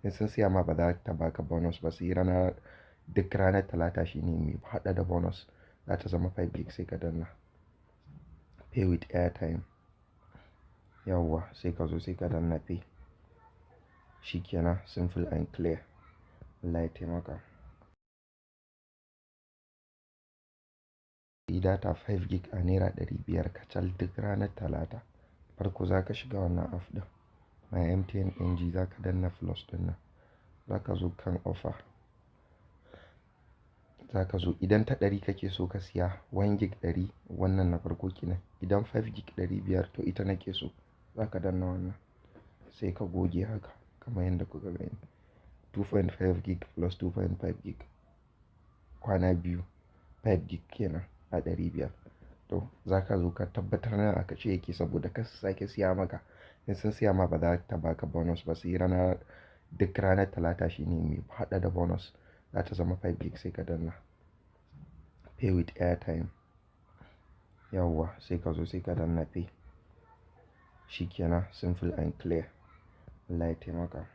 in sun siya ma ba za ta baka bonus ba, sai ranar duk ranar talata shine mai haɗa da bonus, za ta zama 5 gig sai ka danna pay with airtime. Yawwa sai ka zo sai ka danna pay, shikenan simple and clear. Allah ya taimaka. Data 5 gig a naira 500 kacal duk ranar talata. Farko za ka shiga wannan app ɗin my MTN NG, za ka danna plus ɗin nan, za ka zo kan offer, za ka zo idan ta 100 kake so ka siya 1 gig 100, wannan na farko kenan. Idan 5 gig 500 to ita nake so, za ka danna wannan sai ka goge haka kamar yadda kuka gani. 2.5 gig plus 2.5 gig kwana biyu 5 gig kenan a 500. To za ka zo ka tabbatar nan aka ce yake, saboda ka sake siya maka, in sun siya ma ba za ta baka bonus ba, sai ranar duk ranar talata shine mai haɗa da bonus, za ta zama 5 gig sai ka danna pay with airtime. Yawwa sai ka zo sai ka danna pay, shikenan simple and clear. Allah ya taimaka.